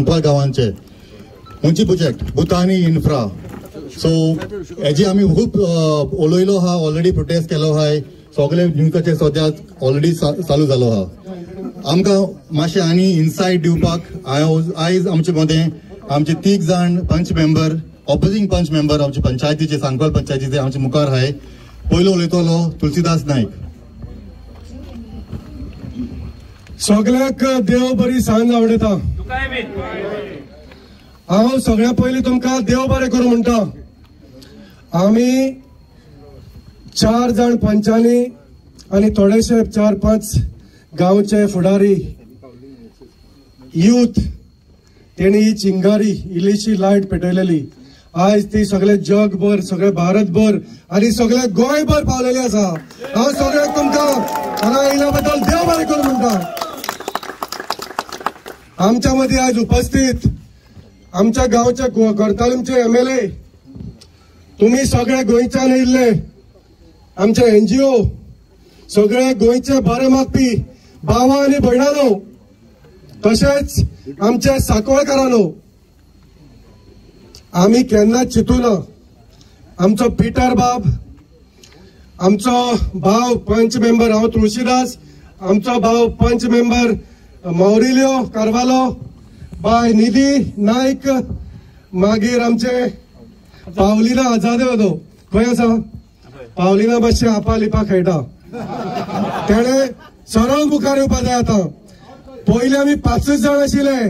सांगपाल गांवांचे मुंची project Bhutani infra सो hazy आमी खूब उलयलो हा ऑलरेडी प्रोटेस्ट केलो हाय सगळे न्यूजाचेर सद्या ऑलरेडी चालू जालो हा आमकां मातशें आनी इनसायट दिवपाक आयज आमचे मदें आमचे 3 जाण पंच मेंबर ऑपोजिंग पंच मेंबर आमचे पंचायतीचे सांगपाल पंचायतीचे आमचे मुखार हाय पयलो उलयतलो तुलसीदास नाईक. सगळ्याक देव बरी सांज आवडटा. हांव सगळ्या पयलीं तुमकां देव बरें करूं म्हणटा. आमी 4 जाण पंचांनी आनी थोडेशे 4-5 गांवचे फुडारी यूथ तेणी ही चिंगारी इल्लीशी लायट पेटयलेली आज ती सगळे जगभर सगळे भारतभर आणि सगळे गोंयभर पावलेली आसा. हांव सगळ्यांक तुमकां हांगा येयल्या बद्दल देव बरें करूं म्हणटा. आमच्या मदीं आज उपस्थित आमच्या गांवचे करतालीमचे MLA तुम्ही सगळे गोंयच्यान येयल्ले आमचे NGO सगळे गोंयचे बरे मागपी भावां आनी भयणांनो तशेंच आमचे सांकवाळकारांनो आमी केन्नाच चिंतूना आमचो पिटर बाब आमचो भाव पंच मेंबर हांव तुळशीदास आमचो भाव पंच मेंबर मौरिलियो कारवालो बाय निधी नायक मागीर आमचे पावलिना आजादो खंय आसा पावलिना मातशें आपालिपा खेळटा तेणे सरळ मुखार येवपा जाय. आतां पयलीं आमी 5 जाण आशिल्ले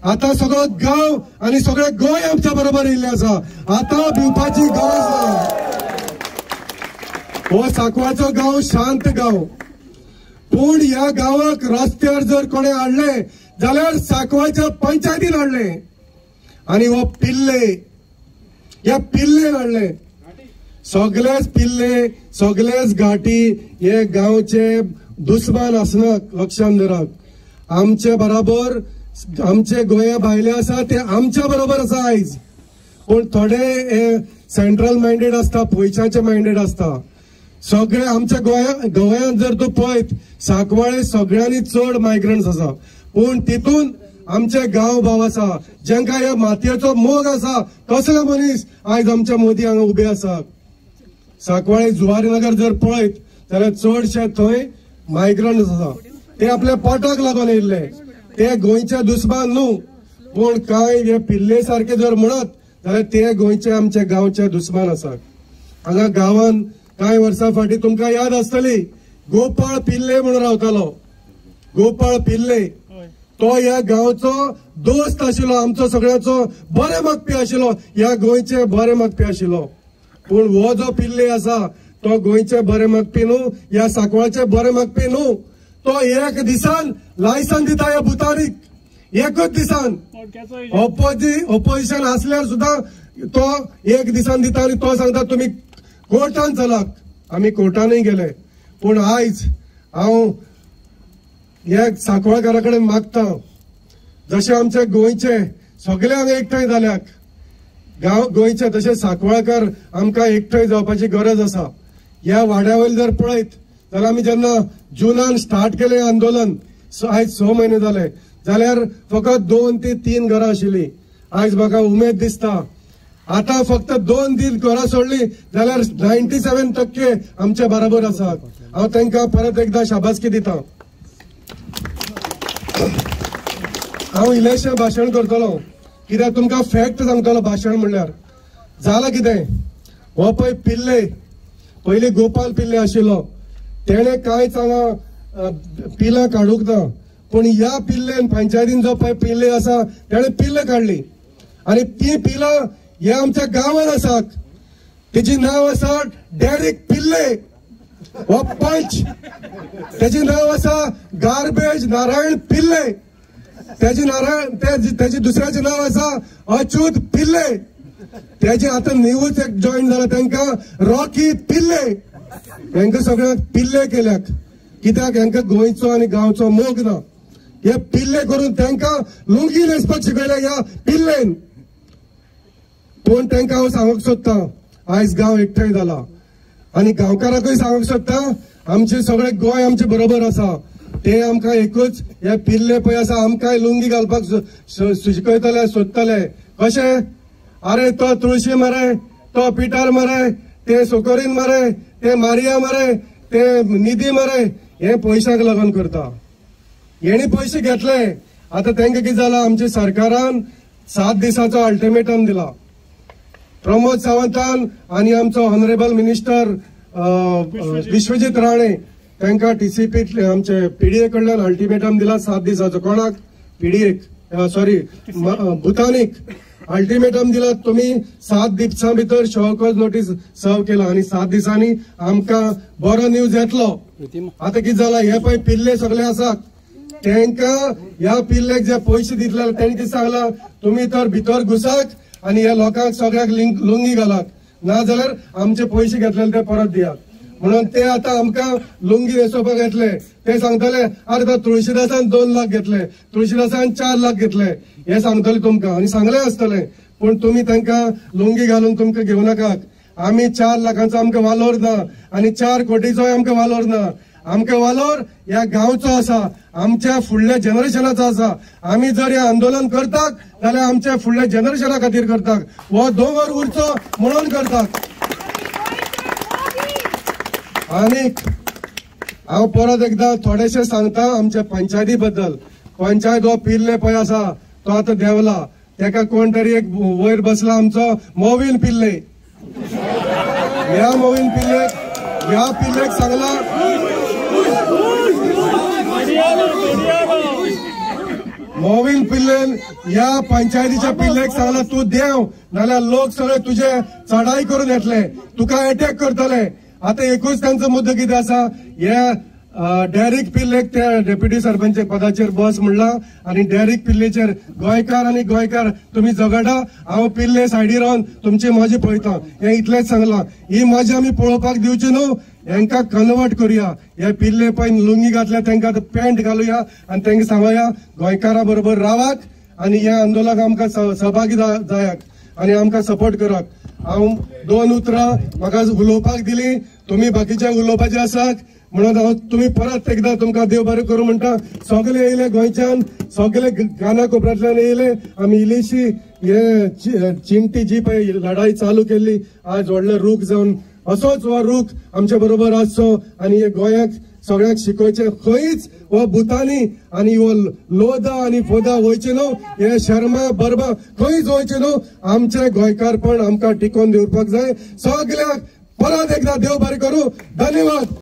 आता सगळो गांव आनी सगळे गोंय आमच्या बरोबर येयल्ले आसा. आता भिवपाची गरज ना. हो सांकवाळचो गांव शांत गांव पूण ह्या गांवाक रस्त्यार जर कोणे हाडले जाल्यार सांकवाळच्या पंचायतीन हाडले आनी हो पिल्ले ह्या पिल्लेन हाडले. सगळेच पिल्ले सगळेच घाटी हे गांवचे दुस्मान आसना लक्षांत दवरात. आमचे बरोबर आमचे गोंया भायले आसा ते आमच्या बरोबर आसा आयज पूण थोडे सेंट्रल माइंडेड आसता पयशांचे माइंडेड आसता. सगळे आमच्या गोंयांत जर तूं पळयत सांकवाळे सगळ्यांनी चड मायग्रंट्स आसा पूण तितून आमचे गांव भाव आसा जेंका ह्या मातयेचो मोग आसा तसले मनीस आयज आमच्या मोदी हांगा उबे आसा. सांकवाळे जुवारीनगर जर पळयत जाल्यार चडशे थंय मायग्रंट्स आसा ते आपल्या पोटाक लागून येयल्ले ते गोंयचे दुस्मान न्हू पूण कांय हे पिल्ले सारखे जर म्हणत जाल्यार ते गोंयचे आमचे गांवचे दुस्मान आसात. हांगा गांवांत कांय वर्सां फाटीं तुमकां याद आसतली गोपाळ पिल्ले म्हणून रावतालो. गोपाळ पिल्ले तो ह्या गांवचो दोस्त आशिल्लो आमचो सगळ्यांचो बरे मागपी आशिल्लो ह्या गोंयचे बरे मागपी आशिल्लो. पूण हो जो पिल्ले आसा तो गोंयचे बरे मागपी न्हू ह्या सांकवाळचे बरे मागपी न्हू. तो एक दिसान लायसन दिता ह्या भुतानीक एकच दिसान ऑपोजिशन असल्यार सुद्धा तो एक दिसान दिता आनी तो सांगता तुम्ही कोर्टान चलात. आमी कोर्टानय गेले पूण आयज हांव ह्या सांकवाळकारा कडेन मागता जशे आमचे गोंयचे सगळे हांगा एकठांय जाल्यात गांव गोंयचे तशे सांकवाळकार आमकां एकठांय जावपाची गरज आसा. ह्या वाड्या वयले जर पळयत जाल्यार आमी जेन्ना जुनान स्टार्ट केले आंदोलन आयज 6 म्हयने जाले जाल्यार फकत 2 ते 3 घरां आशिल्ली. आयज म्हाका उमेद दिसता आता फक्त 2-3 घरां सोडली जाल्यार 97% आमच्या बरोबर आसात. हांव तांकां परत एकदा शाबासकी दिता. हांव इलेक्शन भाशण करतलो कित्याक तुमकां फॅक्ट सांगतलो भाशण म्हणल्यार जालां कितें. हो पळय पिल्ले पयलीं गोपाल पिल्ले आशिल्लो तेणे कांयच हांगा पिलां काडूंक ना पूण ह्या पिल्लेन पंचायतीन जो पळय पिल्ले आसा तेणे पिल्ले काडली आनी ती पिलां हे आमच्या गांवांत आसात. तेजे नांव आसा डेरिक पिल्ले हो पंच. तेजे नांव आसा गार्बेज नारायण पिल्ले. तेजे दुसऱ्याचे नांव आसा अच्युत पिल्ले. तेजे आता न्यूज एक जॉईन जाला तांकां रॉकी पिल्ले. हांकां सगळ्यांक पिल्ले केल्याक कित्याक हांकां गोंयचो आनी गांवचो मोग ना. हे पिल्ले करून तांकां लुंगी न्हेसपाक शिकयल्या ह्या पिल्लेन. पूण तांकां हांव सांगूंक सोदता आयज गांव एकठांय जाला आनी गांवकारांकूय सांगूंक सोदता आमचे सगळे गोंय आमचे बरोबर आसा. ते आमकां एकूच हे पिल्ले पळय आसा आमकां लुंगी घालपाक शिकयतले सोदतले कशें. अरे तो तुळशी मरे, तो पिटार मरे, ते सोकोरीन मरे, ते मारिया मरे, ते निधी मरे, हे पैशाक लागून करता. हेणी पैसे घेतले. आता तांकां कितें जालां, आमच्या सरकारान 7 दिसाचो अल्टिमेटम दिला. प्रमोद सावंतान आणि आमचो ऑनरेबल मिनिस्टर विश्वजीत राणे तांकां TCP आमचे PDA कडल्यान अल्टिमेटम दिला 7 दिसाचो. कोणाक? PDA सॉरी भुतानीक अल्टिमेटम दिला. तुम्ही 7 दिसां भितर शो कॉज नोटीस सर्व केला आणि 7 दिसांनी आमकां बरो न्यूज येतलो. आता कितें जालां, हे पळय पिल्ले सगळे आसात, तांकां ह्या पिल्लेक जे पैसे दितले तांणी कितें सांगलां, तुमी तर भितर घुसाक आणि ह्या लोकांक सगळ्याक लुंगी घालात, नाजाल्यार आमचे पैसे घेतलेले ते परत दियात. म्हणून ते आता आमकां लुंगी न्हेसोवपाक येतले. ते सांगतले अरे तो तुळशीदासान 2 लाख घेतले, तुळशीदासान 4 लाख घेतले, हे सांगतले तुमकां आणि सांगले आसतले. पण तुम्ही तांकां लुंगी घालून तुमकां घेवं नाकात. आमी 4 लाखांचो आमकां वालोर ना आणि 4 कोटीचोय आमकां वालोर ना. आमकां वालोर ह्या गांवचो आसा, आमच्या फुडल्या जनरेशनाचो आसा. आमी जर हे आंदोलन करतात जाल्यार आमच्या फुडल्या जनरेशना खातीर करतात, हो दोंगर उरचो म्हणून करतात. आणि हांव परत एकदा थोडेशें सांगता आमच्या पंचायती बद्दल. पंचायत हो पिल्ले पळय आसा तो आता देंवला. ताका कोण तरी एक वयर बसला आमचो मोविन पिल्ले. ह्या मोविन पिल्लेक ह्या पिल्लेक सांगला मोविन पिल्लेन ह्या पंचायतीच्या पिल्लेक सांगला तू देव नाल्यार लोक सगळे तुझे चढाई करून येतले, तुका अटॅक करतले. आता एकूच तांचो मुद्दो कितें आसा, हे डेरिक पिल्लेक त्या डेप्युटी सरपंच पदाचेर बस म्हणला आणि डेरिक पिल्लेचेर गोंयकार आणि गोंयकार तुम्ही झगडा, हांव पिल्ले सायडीर रावन तुमची मजा पळयता, हे इतलेंच सांगलां. ही मजा आमी पळोवपाक दिवची न्हू, हांकां कन्वर्ट करुया. हे पिल्ले पळय लुंगी घातल्या तांकां पॅन्ट घालुया आणि तांकां सांगुया गोंयकारा बरोबर रावात आणि ह्या आंदोलनाक आमकां सहभागी जायात आणि आमकां सपोर्ट करात. हांव 2 उतरां म्हाका उलोवपाक दिली, तुम्ही बाकीच्या उलोवपाचे आसात म्हणून हांव तुमी परत एकदा तुमकां देव बरें करूं म्हणटा. सगळे येयले गोंयच्यान, सगळे काना कोपऱ्यांतल्यान येयले. आमी इल्लीशी हे चिमटी जी पळय लढाई चालू केल्ली, आज व्हडले रूख जावन असोच हो रूख आमचे बरोबर आसचो आणि हे गोंयाक सगळ्यांक शिकोवचे. खंयच हो भुतानी आणि हो लोदा आणि फोदा वयचे न्हू, हे शर्मा बर्मा खंयच वयचे न्हू. आमचे गोंयकारपण आमकां टिकोवन दवरपाक जाय. सगळ्यांक परत एकदा देव बरें करूं. धन्यवाद.